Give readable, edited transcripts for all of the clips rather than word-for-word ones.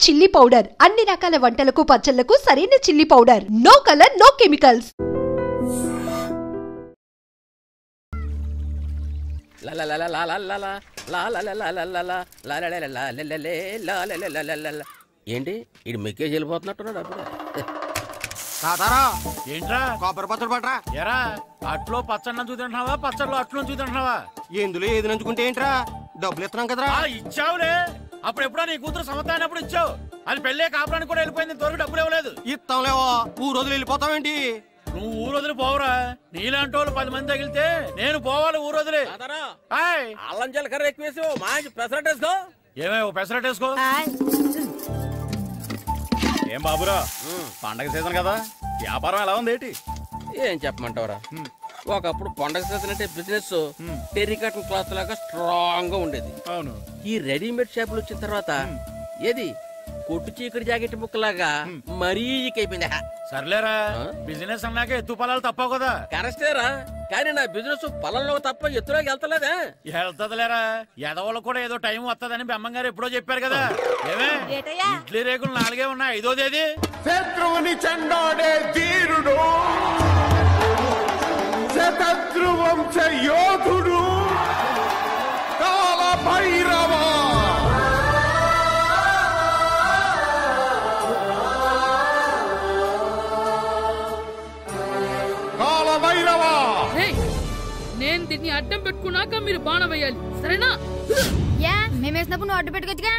Chilli powder అన్ని రకాల వంటలకు పచ్చళ్లకు సరైన chilli powder. No colour no chemicals. ఏంటి ఇది మెక్కేజ్ వెళ్ళిపోతున్నట్టున్నాడు అప్పుడే. ఏంట్రా కొబ్బరి పచ్చడి పట్రా. ఎరా అట్లో పచ్చడి చూద్దావా పచ్చడిలో అట్లు చూద్దావా? ఎందులో ఏది నంచుకుంటే ఏంట్రా? డబ్బులు ఇస్తున్నాం కదరా. ఇచ్చావులే, అప్పుడు ఎప్పుడో నీ కూతురు సమతాయినప్పుడు ఇచ్చావు. అది పెళ్ళే కాపురానికి కూడా వెళ్ళిపోయింది, ఇంతవరకు డబ్బులు ఇవ్వలేదు. ఇస్తాంలేవో, ఊరు వదిలి వెళ్ళిపోతావేంటి? నువ్వు ఊరు వదిలి పోవురా. నీలాంటి వాళ్ళు 10 మంది తగిలితే నేను పోవాలి ఊరు వదిలి. అల్లం జీలకర్ర ఎక్కువ వేసి మంచి పెసరట్ వేసుకో. ఏమేమో పెసరట్ వేసుకో. ఏం బాబురా, పండగ సీజన్ కదా, వ్యాపారం ఎలా ఉంది ఏంటి? ఏం చెప్పమంటావురా, ఒకప్పుడు పండగ సీజన్ అంటే బిజినెస్ టెరికాటన్ క్లాత్ లాగా స్ట్రాంగ్ గా ఉండేది. అవును. ఈ రెడీమేడ్ షాపులు వచ్చిన తర్వాత ఏది కొట్టు చీకటి జాకెట్ ముక్కలాగా మరీ అయిపోయింది. సర్లేరా, బిజినెస్ అన్నాక ఎత్తు పొలాలు తప్పవు కదా. కరెక్టేరా, కానీ నా బిజినెస్ పొలంలో తప్ప ఎత్తులోకి వెళ్తలేదా? వెళ్తదిలేరా, ఎదవలు కూడా ఏదో టైం వస్తుందని బెమ్మం గారు ఎప్పుడో చెప్పారు కదా. ఏమే ఇడ్లీ రేకులు 4 ఉన్నాయి, 5వ తేదీ. శత్రువుని చెండాడే ధీరుడు, శతద్రు వంశ యోధుడు కాల భైరవ. నేను దీన్ని అడ్డం పెట్టుకున్నాక మీరు బాణం వేయాలి, సరేనా? మేమేసినప్పుడు నువ్వు అడ్డు పెట్టుకోవచ్చుగా.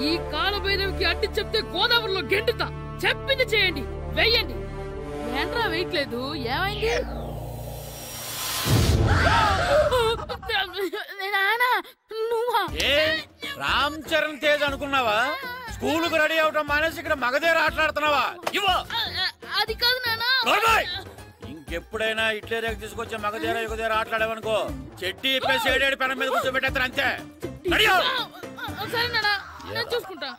ఈ కాలభైరవికి అడ్డు చెప్తే గోదావరిలో గెంటుతా. చెప్పింది చేయండి, వెయ్యండి. ఏంట్రా వేయట్లేదు, ఏమైంది? రామ్ చరణ్ తేజ్ అనుకున్నావా? స్కూలుకు రెడీ అవటం మానేసి ఇక్కడ మగధేర ఆటలాడుతున్నావా? అది కాదు నానా. ఇంకెప్పుడైనా ఇట్లే రేపు తీసుకొచ్చే మగధేర యుగధేర ఆటలాడేవనుకో చెట్టి ఇప్పేసి 7 పెనం మీద కూర్చోబెట్టేస్తారు అంతే. సరే నానా, నేను చూసుకుంటా.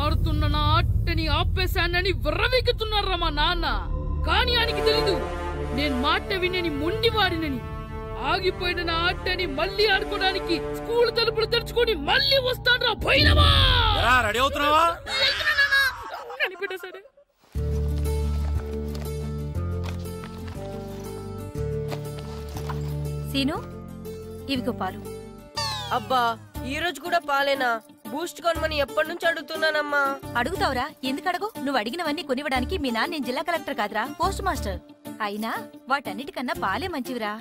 ఆడుతున్న నా ఆటని ఆపేశానని విర్రవీగుతున్నారా మా నాన్న. కానీ ఆయనకి తెలీదు నేను మాట వినని మొండివాడినని. ఆగిపోయిన నా ఆటని మళ్ళీ ఆడుకోవడానికి స్కూల్ తలుపులు తెరుచుకొని మళ్ళీ వస్తాను రా భైరవా. రెడీ అవుతున్నావా? కనిపెట్టేశాడు. సీను, ఇవిగో పాలు. అబ్బా, ఈ రోజు కూడా పాలేనా? బూస్ట్ కొనమని ఎప్పటి నుంచి అడుగుతున్నానమ్మా. అడుగుతావురా, ఎందుకు అడగు? నువ్వు అడిగినవన్నీ కొనివ్వడానికి మీ నాన్న నేను జిల్లా కలెక్టర్ కాదురా, పోస్ట్ మాస్టర్. అయినా వాటన్నిటికన్నా పాలే మంచివిరా.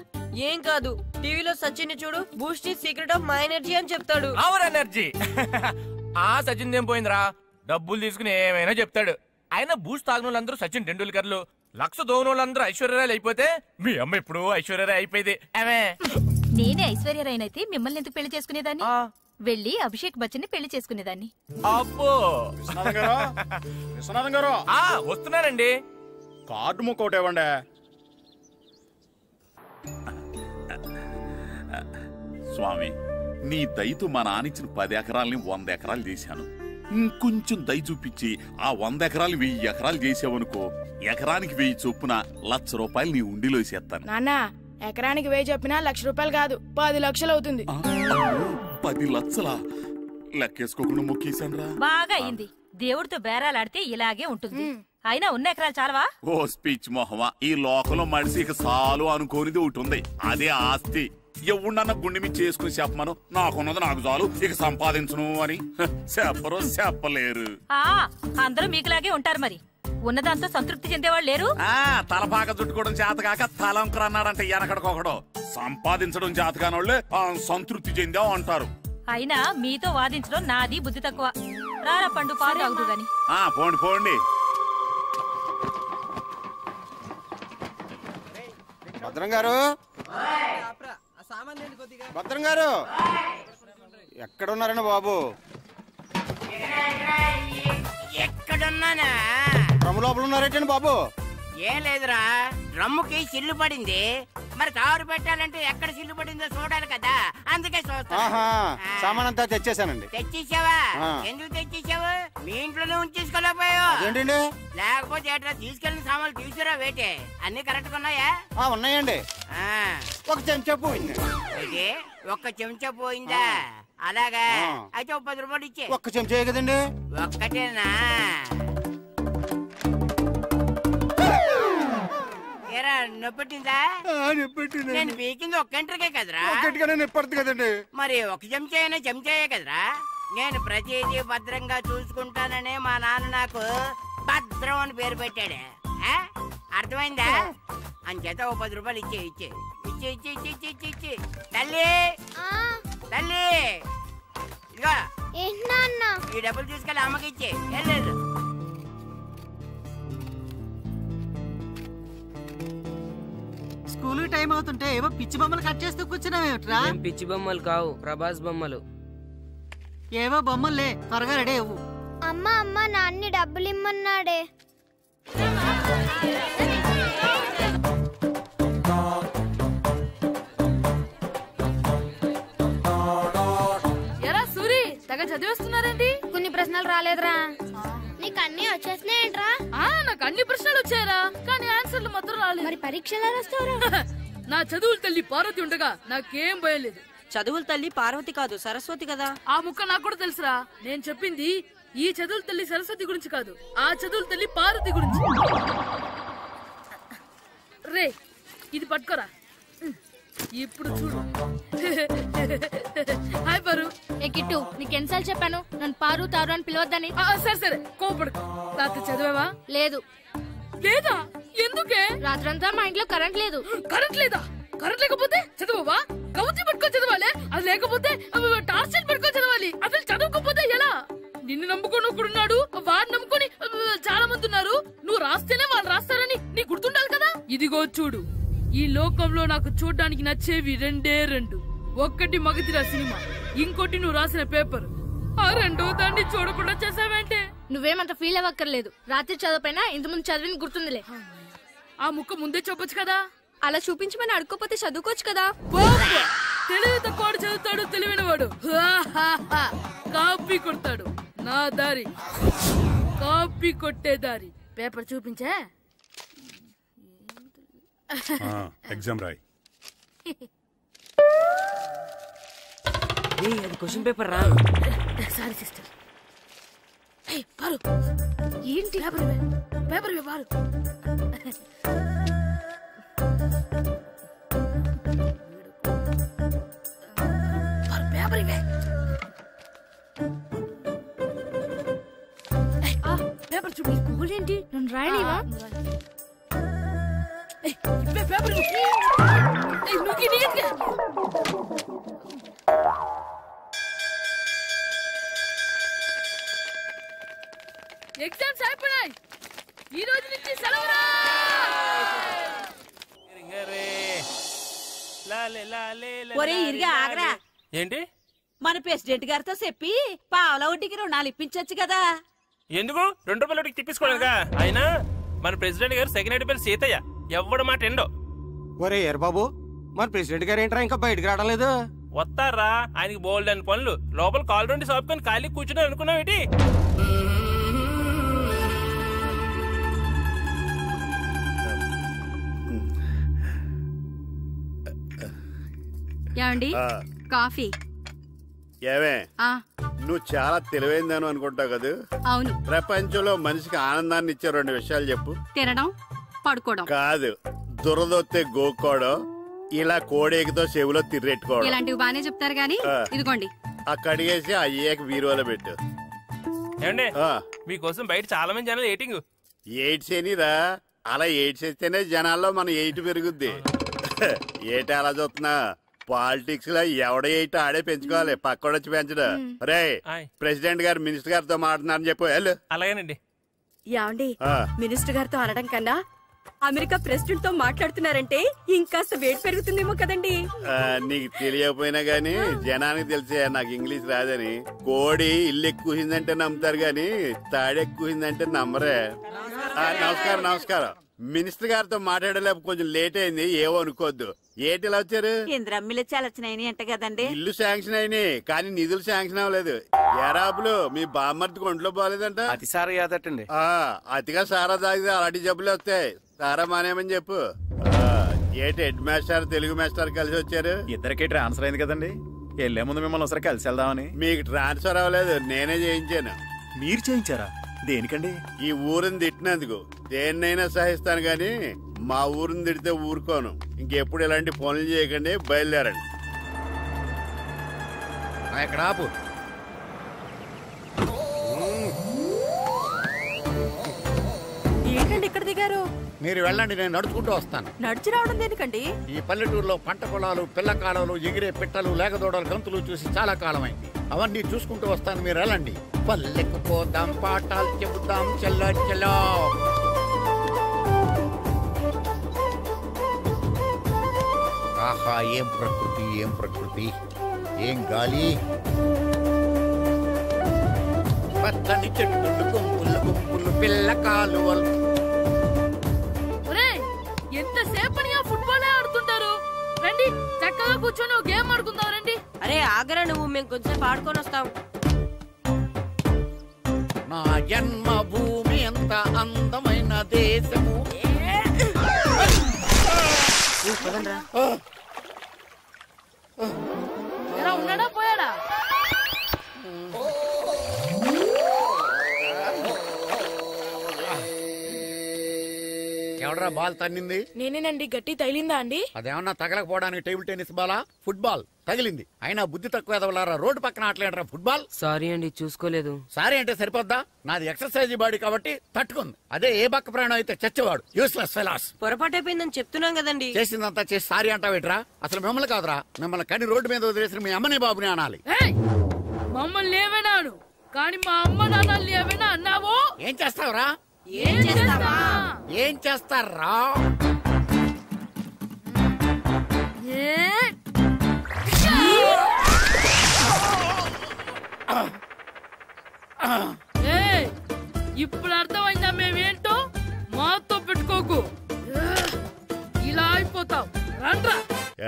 ఏం కాదు, టీవీలో సచిన్ చూడు, Boost is secret of my energy అని చెప్తాడు. Our energy. ఆ సచిన్ ఏం పోయిందిరా, డబ్బులు తీసుకుని ఏమైనా చెప్తాడు. ఆయన బూస్ట్ తాగినోళ్ళందరూ సచిన్ టెండూల్కర్లు, లక్ష దోనోళ్ళందరూ ఐశ్వర్యరాయలు అయిపోతే మీ అమ్మ ఇప్పుడు ఐశ్వర్యరాయ్ అయిపోయింది. నేనే ఐశ్వర్యరాయనైతే మిమ్మల్ని ఎందుకు పెళ్లి చేసుకునేదాన్ని? వెళ్ళి అభిషేక్ బచ్చన్ ని పెళ్లి చేసుకునేదాన్ని. అబ్బో, విశ్వనాథం గారు వస్తున్నారండి. కార్డు ముక్కోటి ఇవ్వండి. స్వామి, నీ దయతో మా నానిచ్చిన 10 ఎకరాలని 100 ఎకరాలు చేశాను. ఇంకొంచెం దయ చూపించి ఆ 100 ఎకరాలు 1000 ఎకరాలు చేసావనుకో, ఎకరానికి 1000 చొప్పున ₹1,00,000 నీ ఉండిలో వేసేస్తాను. నాన్న, ఎకరానికి 1000 చొప్పున ₹1,00,000 కాదు, 10 లక్షలు అవుతుంది. 10 లక్షలా? లెక్కేసుకోకుండా మొక్కేశాను రా. బాగా అయింది. దేవుడితో బేరాలాడితే ఇలాగే ఉంటుంది. అయినా ఉన్న ఎకరాలు చాలవా? ఓ స్పీచ్ మొహమా, ఈ లోకంలో మనిషి ఇక చాలు అనుకోనిది ఒకటి ఉంది, అదే ఆస్తి. ఎవడన్నా గుండె మీద చేసుకుని చెప్పమను, నాకున్నది నాకు చాలు, ఇక సంపాదించను అని చెప్పరు, చెప్పలేరు. అందరూ మీకులాగే ఉంటారు మరి. ఉన్నదాంతో సంతృప్తి చెందేవాళ్ళు లేరు. తలపాక చుట్టుకోవడం చేతకాక తలంకర అన్నాడంటే వెనకడకొకడు. సంపాదించడం చేతకానోళ్ళే సంతృప్తి చెందాం అంటారు. అయినా మీతో వాదించడం నాది బుద్ధి తక్కువ. రారా పండు, పాలు తాగుదు గాని. పోండి పోండి. భద్రం గారు, భద్రం గారు ఎక్కడున్నారండి బాబు? ఎక్కడున్నానా? డ్రమ్ము లోపల ఉన్నారేటండి బాబు? ఏం లేదురా, డ్రమ్ముకి సిల్లు పడింది. మరి కారు పెట్టాలంటే ఎక్కడ సిల్లు పడిందో చూడాలి కదా, అందుకే చూస్తా. సామాన్ అంతా తెచ్చేసానండి. తెచ్చేసావా? ఎందుకు తెచ్చేసావు? మీ ఇంట్లోనే ఉంచేసుకోలేకపోయావు ఏంటండి? లేకపోతే ఎట్లా తీసుకెళ్లిన సామాన్లు తీసుకురా వేటే. అన్ని కరెక్ట్ గా ఉన్నాయా? ఉన్నాయండి. ఒక చెంచా పోయింది. ఒక్క చెంచా పోయిందా? అలాగా అయితే 10 రూపాయలు ఇచ్చే. ఒక్క చెంచా కదండి. ఒక్కటేనా? ఏరా నొప్పెట్టిందా? నేను పీకింది ఒక్క గంటకే కదరా. నొప్పడుతుంది కదండి. మరి ఒక చెంచాయనే చెంచాయే కదరా. నేను ప్రతిదీ భద్రంగా చూసుకుంటాననే మా నాన్న నాకు భద్రం అని పేరు పెట్టాడు. అర్థమైందా? అంచేత 10 రూపాయలు ఇచ్చే. తల్లి తల్లి ఇదిగో ఈ డబ్బులు తీసుకెళ్ళి అమ్మకి ఇచ్చే. వెళ్ళలేదు స్కూల్ టైం అవుతుంటే ఏవో పిచ్చి బొమ్మలు కట్ చేస్తూ కూర్చున్నావేమిట్రా? పిచ్చి బొమ్మలు కావు, ప్రభాస్ బొమ్మలు. ఏవో బొమ్మలే, త్వరగా రెడీ అవ్వు. అమ్మ నాన్ని డబ్బులు ఇమ్మన్నాడే. ఎరా సూరి, తెగ చదివేస్తున్నారండి. కొన్ని ప్రశ్నలు రాలేదురా. నీకు అన్ని వచ్చేసినాయంట్రా? నాకు అన్ని ప్రశ్నలు వచ్చాయరా, కానీ ఆన్సర్లు మాత్రం రాలేదు. మరి పరీక్షలు రాస్తావురా? నా చదువుల తల్లి పార్వతి ఉండగా నాకేం భయం లేదు. చదువుల తల్లి పార్వతి కాదు, సరస్వతి కదా. ఆ ముక్క నాకు కూడా తెలుసురా. నేను చెప్పింది ఈ చదువుల తల్లి సరస్వతి గురించి కాదు, ఆ చదువుల తల్లి పార్వతి గురించి. రే ఇది పట్టుకోరా. ఇప్పుడు చూడు. హాయ్ పారు. ఏ కిట్టు, నీకు ఎన్నిసార్లు చెప్పాను నన్ను పారు తారు అని పిలవద్దని? సరే కోపడుకో. రాత్రి చదివావా? లేదు. లేదా? ఎందుకే? రాత్రంతా మా ఇంట్లో కరెంట్ లేదు. కరెంట్ లేదా? కరెంట్ లేకపోతే చదవవా? కవచి పట్టుకొని చదవాలి. అది లేకపోతే టార్చ్ పట్టుకొని చదవాలి. అసలు చదవకపోతే ఎలా? నిన్ను నమ్ముకొని ఒకడున్నాడు, వాడిని నమ్ముకొని చాలా మంది ఉన్నారు. నువ్వు రాస్తేనే వాళ్ళు రాస్తారని నీ గుర్తుండాలి కదా. ఇదిగో చూడు, ఈ లోకంలో నాకు చూడడానికి నచ్చేవి రెండే రెండు. ఒక్కటి మగతిరా సినిమా, ఇంకోటి నువ్వు రాసిన పేపర్. ఆ రెండో దాన్ని చూడకుండా చేసావేంటే? నువ్వేమంత ఫీల్ అవ్వక్కర్లేదు. రాత్రి చదవపోయినా ఇంతకుముందు చదివిన గుర్తుందిలే. ఆ ముక్క ముందే చెప్పొచ్చు కదా. అలా చూపించమని అడుక్కోపోతే చదువుకోవచ్చు కదా. తెలివి తక్కువ చదువుతాడు, తెలివైన వాడు కాపీ కొడతాడు. నా దారి కాపీ కొట్టే దారి. పేపర్ చూపించే. ఎగ్జామ్ రాయి. అది క్వశ్చన్ పేపర్ రా. Sorry sister. పారు ఏంటి? పేపర్ పారు. పేపర్ ఇవే. పేపర్ చూడు. స్కూల్ ఏంటి? నన్ను రాయనివా? పేపర్ ఎగ్జామ్స్ అయిపోయాయి. ఈ రోజు నుంచి సెలవురా. ఒరే ఇరిగా ఆగరా. ఏంటి? మన ప్రెసిడెంట్ గారితో చెప్పి పావలా వడ్డీకి రుణాలు ఇప్పించొచ్చు కదా. ఎందుకు? 2 రూపాయల వడ్డీకి తిప్పించుకోలేదుగా. అయినా మన ప్రెసిడెంట్ గారు సెకండ్ హెడ్ పేరు సీతయ్య. ఎవడు మాట ఎండో. ఒరే ఎర్ బాబు, మన ప్రెసిడెంట్ గారు ఏంట్రా ఇంకా బయటకు రావడం లేదు? వస్తారా? ఆయనకి బోల్డ్ అని పనులు. లోపల కాల్ రెండు సాపుకొని ఖాళీ కూర్చుని అనుకున్నావు ఏంటి? ఏమండి కాఫీ? ఏమే నువ్వు చాలా తెలివైందని అనుకుంటావు కదా. అవును. ప్రపంచంలో మనిషికి ఆనందాన్ని ఇచ్చే 2 విషయాలు చెప్పు. తినడం, పడుకోవడం. కాదు, దురదొత్తే గోక్కోవడం, ఇలా కోడేకితో చెవులో తిర్రెట్టుకోవడం. ఇలాంటివి బానే చెప్తారు గానీ ఇదిగోండి. కడిగేసి అయ్యేకి బీరువాలో పెట్టు. ఏమండి మీకోసం బయట చాలా మంది జనాలు ఎయిటింగ్. ఎయిడ్స్ ఏనిరా? అలా ఎయిడ్స్ ఇస్తేనే జనాల్లో మన ఎయిట్ పెరుగుద్ది. ఏటి అలా చూస్తున్నా? పాలిటిక్స్ లో ఎవడ ఎయిట్ ఆడే పెంచుకోవాలి, పక్కడొచ్చి పెంచడం. రే ప్రెసిడెంట్ గారు మినిస్టర్ గారితో మాట్లాడుతున్నారని చెప్పు. వెళ్ళు. అలాగేనండి. యాండి మినిస్టర్ గారితో అనడం కన్నా అమెరికా ప్రెసిడెంట్ తో మాట్లాడుతున్నారంటే ఇంకాస్త వేడి పెరుగుతుందేమో కదండి. నీకు తెలియకపోయినా గానీ జనానికి తెలిసే నాకు ఇంగ్లీష్ రాదని. కోడి ఇల్లు ఎక్కువసిందంటే నమ్ముతారు గాని తాడెక్కువసిందంటే నమ్మరే. నమస్కారం నమస్కారం. మినిస్టర్ గారితో మాట్లాడలేక కొంచెం లేట్ అయింది, ఏవో అనుకోవద్దు. ఏటి ఇలా వచ్చారు? ఇంద్రమ్మిలు చాలచ్చినాయని అంట కదండి. ఇల్లు శాంక్షన్ అయినాయి కానీ నిధులు శాంక్షన్ అవ్వలేదు. ఎరాపులు మీ బామ్మర్తికి ఒంట్లో పోలేదంట. అతిసారా యాదటండి. అతిగా సారా తాగితే అలాంటి జబ్బులు వస్తాయి. సారా మానేమని చెప్పు. ఏటి హెడ్ మాస్టర్ తెలుగు మాస్టర్ కలిసి వచ్చారు? ఇద్దరికి ట్రాన్స్ఫర్ అయింది కదండి. వెళ్లే ముందు మిమ్మల్ని ఒకసారి కలిసి వెళ్దామని. మీకు ట్రాన్స్ఫర్ అవ్వలేదు, నేనే చేయించాను. మీరు చేయించారా? దేనికండి? ఈ ఊరిని తిట్టినందుకు. దేన్నైనా సహిస్తాను గాని మా ఊరిని తిడితే ఊరుకోను. ఇంకెప్పుడు ఇలాంటి పనులు చేయకండి, బయలుదేరండి. ఇక్కడ ఆపు. ఏంటండి ఇక్కడ దిగారు? మీరు వెళ్ళండి, నేను నడుచుకుంటూ వస్తాను. నడిచి రావడం దేనికండి? ఈ పల్లెటూరులో పంట పొలాలు, పిల్ల కాలాలు, ఎగిరే పిట్టలు, లేగదోడలు, గంతులు చూసి చాలా కాలం అయింది. అవన్నీ చూసుకుంటూ వస్తాను, మీరు వెళ్ళండి. పల్లెకు పోదాం, పాఠాలు చెబుతాం, చెల్ల చెల్లో. ఆహా, ఏం ప్రకృతి, ఏం ప్రకృతి, ఏం గాలి. పచ్చని చెట్లు, గుంపులు గుంపులు, పిల్ల కాలువలు. ఎంతసేపని ఫుట్బాల్ ఆడుతుంటారు? రండి, చక్కగా కూర్చొని ఒక గేమ్ ఆడుకుందాం రండి. అరే ఆగరా నువ్వు, మేము కొంచెం ఆడుకొని వస్తాం. నా జన్మ భూమి ఎంత అందమైన దేశము. ఎలా ఉన్నాడా, పోయాడా? ఎవడరా బాల్ తన్నింది? నేనేనండి. గట్టి తగిలిందా అండి? అదేమన్నా తగలకపోవడానికి టేబుల్ టెన్నిస్ బాలా, ఫుట్బాల్ తగిలింది. అయినా బుద్ధి తక్కువ ఎదవలారా, రోడ్డు పక్కన ఆటలేడరా ఫుట్బాల్. సారీ అండి, చూసుకోలేదు. సారీ అంటే సరిపోద్దా? నాది ఎక్సర్సైజ్ బాడీ కాబట్టి తట్టుకుంది. అదే ఏ బక్క ప్రాణం అయితే చచ్చేవాడు. Useless fellas. పొరపాటు అయిపోయిందని చెప్తున్నాం కదండి. చేసిందంతా చేసి సారీ అంటావేట్రా? అసలు మిమ్మల్ని కాదురా, మిమ్మల్ని కని రోడ్డు మీద వదిలేసిన మీ అమ్మని బాబుని అనాలి. మమ్మల్ని ఏమైనాను కానీ మా అమ్మ నాన్నల్ని ఏమైనా అన్నావో ఏం చేస్తావురా? ఏం చేస్తారా? ఇప్పుడు అర్థమైందా మేమేంటో? మాతో పెట్టుకోకు, ఇలా అయిపోతాం. రండ్రా.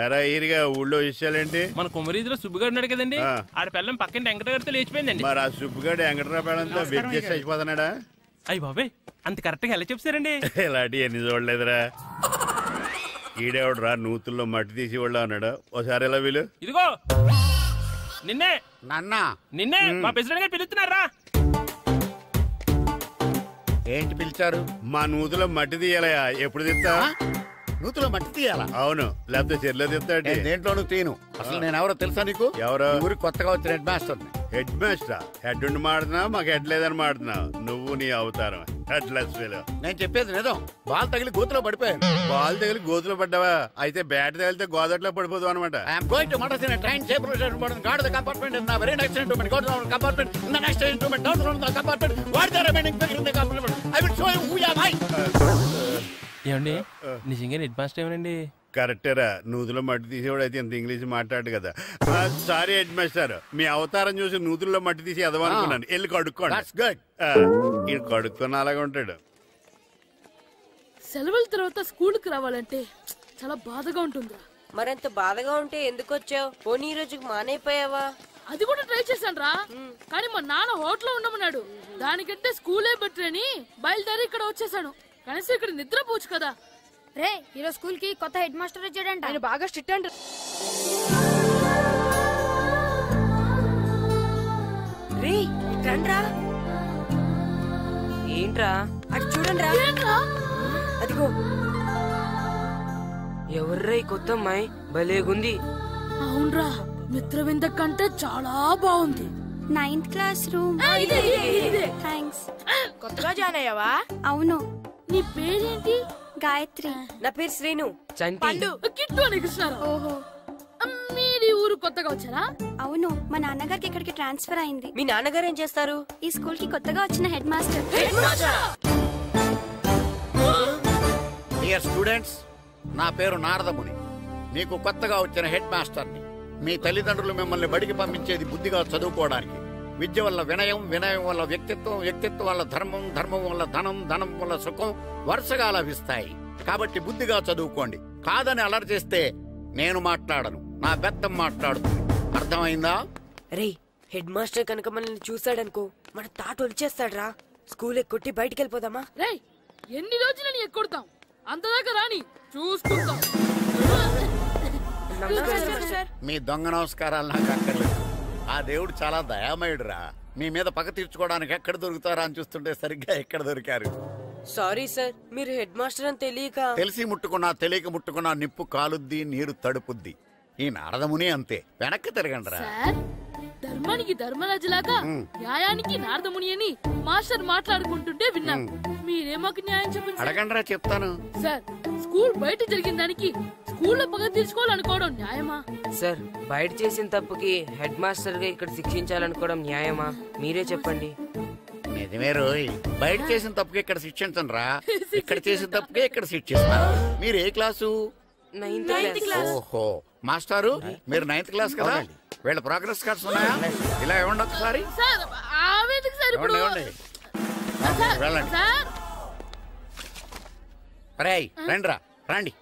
ఎరా ఈరిగా ఊళ్ళో విషయాలేంటి? మన కుమరీదిలో సుబ్బుగాడు ఉన్నాడు కదండి, ఆడ పిల్లం పక్కన వెంకటగారితో లేచిపోయిందండి. మరి ఆ సుబ్బుగాడు వెంకటరాపేడంతో వెచ్చేసి అయిపోతున్నాడా? అయ్యి బాబాయ్, అంత కరెక్ట్ గా ఎలా చెప్తారండి? ఇలాంటి ఎన్ని చూడలేదురా. ఈడేవడరా నూతుల్లో మట్టి తీసి వాళ్ళు అన్నాడు. ఓసారి ఎలా వీలు? ఇదిగో నిన్నే. నాన్న నిన్నే మా ప్రెసిడెంట్ గారు పిలుస్తున్నారా? ఏంటి పిలిచారు? మా నూతులో మట్టి తీయాలయా. ఎప్పుడు తీస్తా? నూతులో మట్టి తీయాలా? అవును, లేకపోతే చెర్లో తీస్తాడు. దేంట్లోనూ తీను. అసలు నేను ఎవరో తెలుసా నీకు? ఎవరు? ఊరికి కొత్తగా వచ్చిన head master. Head master? Head ఉండి మాడుతున్నావు, మాకు హెడ్ లేదని మాడుతున్నావు. నువ్వు నీ అవతారం హెడ్ లెస్ ఫెలో. నేను చెప్పేది నిజం. బాల్ తగిలి గోతులో పడిపోయాను. బాల్ తగిలి గోతులో పడ్డావా? అయితే బ్యాట్ తగిలితే గోదట్లో పడిపోదు అనమాట. ఐఎమ్ గోయింగ్ టు మడసిన train separation guard the compartment in the very next instrument. Go to the compartment in the next instrument. Down to the compartment. What the remaining figure in the compartment. I will show you who you are. ఏమండి నిజంగా head master ఏమనండి? కరెక్టేరా, నూతులో మట్టి తీసేవాడు అయితే ఇంత English మాట్లాడు కదా. Sorry head master, మీ అవతారం చూసి నూతుల్లో మట్టి తీసి ఎదవనుకున్నాను. వెళ్ళి కడుక్కోండి. ఈ కడుక్కొని అలాగే ఉంటాడు. సెలవుల తర్వాత స్కూల్ కి రావాలంటే చాలా బాధగా ఉంటుంది. మరంత బాధగా ఉంటే ఎందుకు వచ్చావు? పోనీ ఈ రోజుకి మానైపోయావా? అది కూడా ట్రై చేశాను రా, కానీ మా నాన్న హోటల్లో ఉండమన్నాడు. దానికంటే స్కూలే బెటర్ అని బయలుదేరి ఇక్కడ వచ్చేసాను. కనీసం ఇక్కడ నిద్రపోవచ్చు కదా. రే, ఈరోజు స్కూల్ కి కొత్త హెడ్ మాస్టర్ వచ్చాడంట. ఆయన బాగా స్ట్రిక్ట్ అంట. రే రండ్రా. ఏంట్రా? అటు చూడండి రా. అదిగో ఎవర్రా ఈ కొత్త అమ్మాయి? భలేగుంది. అవునరా, మిత్రవింద కంటే చాలా బాగుంది. 9th class room. థ్యాంక్స్. కొత్తగా జాయిన్ అయ్యావా? అవును. నీ పేరేంటి? గాయత్రి. నా పేరు శ్రీను. పండు. కిట్టు అని కృష్ణారా. ఓహో, మీరు ఊరు కొత్తగా వచ్చారా? అవును, మా నాన్నగారికి ఇక్కడికి ట్రాన్స్ఫర్ అయింది. మీ నాన్నగారు ఏం చేస్తారు? ఈ స్కూల్ కి కొత్తగా వచ్చిన హెడ్ మాస్టర్. డియర్ స్టూడెంట్స్, నా పేరు నారదముని. మీకు కొత్తగా వచ్చిన హెడ్ మాస్టర్ని. మీ తల్లిదండ్రులు మిమ్మల్ని బడికి పంపించేది బుద్ధిగా చదువుకోవడానికి. విద్య వల్ల వినయం, వినయం వల్ల వ్యక్తిత్వం, వ్యక్తిత్వం వల్ల ధర్మం, ధర్మం వల్ల ధనం, ధనం వల్ల సుఖం వరుసగా లభిస్తాయి. కాబట్టి బుద్ధిగా చదువుకోండి. కాదని అలర్ చేస్తే నేను మాట్లాడను, నా బెత్తం మాట్లాడుతుంది. అర్థమైందా? రే, హెడ్ మాస్టర్ కనుక మనల్ని చూసాడనుకో మన తాట వచ్చేస్తాడ్రా. స్కూల్ ఎక్కొట్టి బయటికి వెళ్ళిపోదామా? రే, ఎన్ని రోజులని ఎక్కొడతాం? అంతదాకా రాని చూసుకుంటాం. మీ దొంగ నమస్కారాలు నాకు అక్కర్లేదు. ఆ దేవుడు చాలా దయామయుడురా. మీ మీద పగ తీర్చుకోవడానికి ఎక్కడ దొరుకుతారా అని చూస్తుంటే సరిగ్గా ఎక్కడ దొరికారు. సారీ సార్, మీరు హెడ్ మాస్టర్ అని తెలియక. తెలిసి ముట్టుకున్నా తెలియక ముట్టుకున్నా నిప్పు కాలుద్ది, నీరు తడుపుద్ది. ఈ నారదముని అంతే. వెనక్కి తిరగండిరా. ధర్మానికి ధర్మరాజులాగా న్యాయానికి నారదముని అని మాస్టర్ మాట్లాడుకుంటుంటే విన్నాం. మీరే మాకు న్యాయం చెప్పండి. అడగండిరా, చెప్తాను. సార్, స్కూల్ బయట జరిగిన దానికి స్కూల్లో పగ తీర్చుకోవాలనుకోవడం న్యాయమా? సార్, బయట చేసిన తప్పుకి హెడ్ మాస్టర్ గా ఇక్కడ శిక్షించాలనుకోవడం న్యాయమా? మీరే చెప్పండి. నిజమే రోయ్, బయట చేసిన తప్పుకి ఇక్కడ శిక్షించండి రా. ఇక్కడ చేసిన తప్పుకే ఇక్కడ శిక్షిస్తున్నారు. మీరు ఏ క్లాసు? 9th class. ఓహో, మాస్టారు మీరు 9th క్లాస్ కదా? వీళ్ళ ప్రోగ్రెస్ కార్డ్స్ ఉన్నాయా? ఇలా ఇవ్వండి ఒకసారి. వెళ్ళండి. రేయ్ రండిరా, రండి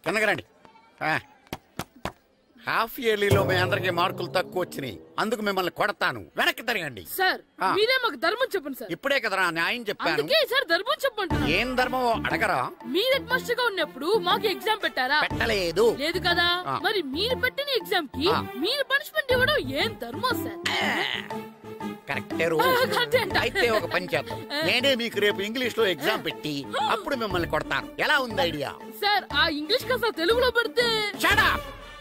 కిందకి రండి. హాఫ్ ఇయర్లీలో మీ అందరికి మార్కులు తక్కువ వచ్చినాయి, అందుకు మిమ్మల్ని కొడతాను. వెనక్కి తిరగండి. సార్, మీరే మాకు ధర్మం చెప్పండి సార్. ఇప్పుడే కదరా న్యాయం చెప్పాను. సార్, ధర్మం చెప్పండి. ఏం ధర్మమో అడగరా? మీరు హెడ్ మాస్టర్ గా ఉన్నప్పుడు మాకు ఎగ్జామ్ పెట్టారా? పెట్టలేదు. లేదు కదా? మరి మీరు పెట్టిన ఎగ్జామ్ కి మీరు పనిష్మెంట్ ఇవ్వడం ఏం ధర్మం సార్? కరెక్టే. అయితే ఒక పని చేద్దాం, నేనే మీకు రేపు ఇంగ్లీష్ లో ఎగ్జామ్ పెట్టి అప్పుడు మిమ్మల్ని కొడతాను. ఎలా ఉంది ఐడియా? సార్, ఆ ఇంగ్లీష్ కాస్త తెలుగులో పెడితే.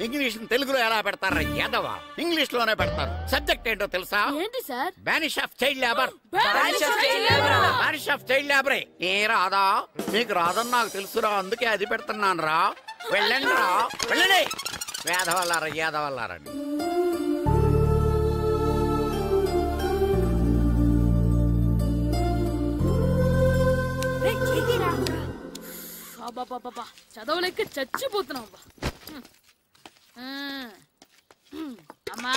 ఇంగ్లీష్ తెలుగులో ఎలా పెడతారా యాదవా? ఇంగ్లీష్ లోనే పెడతారు. సబ్జెక్ట్ ఏంటో తెలుసా? ఏంటి sir? Banish of child labour. Banish of child లేబరే. ఏ రాదా? మీకు రాదని నాకు తెలుసురా, అందుకే అది పెడుతున్నాను రా. వెళ్ళండి రా, వెళ్ళండి. వేదవల్లారా, యాదవల్లారండి. చదవలేక చచ్చిపోతున్నాం. అమ్మా,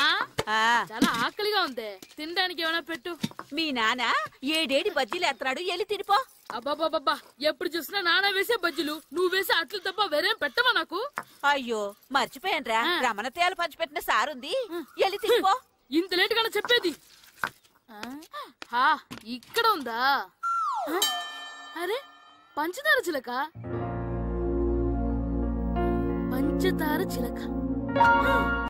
చాలా ఆకలిగా ఉంది, తినడానికి ఏమైనా పెట్టు. మీ నాన్న ఏడేడి బజ్జీలు ఎత్తాడు, ఎల్లి తినిపో. అబ్బాబాబా, ఎప్పుడు చూసినా నాన్న వేసే బజ్జీలు, నువ్వు వేసే అట్లు తప్ప వేరేం పెట్టవా నాకు? అయ్యో మర్చిపోయానురా, రమణ తేలు పంచిపెట్టిన సారుంది, ఎల్లి తినిపో. ఇంత లేట్ గా చెప్పేది. ఇక్కడ ఉందా? అరే, పంచదార చిలక. పంచదార చిలక.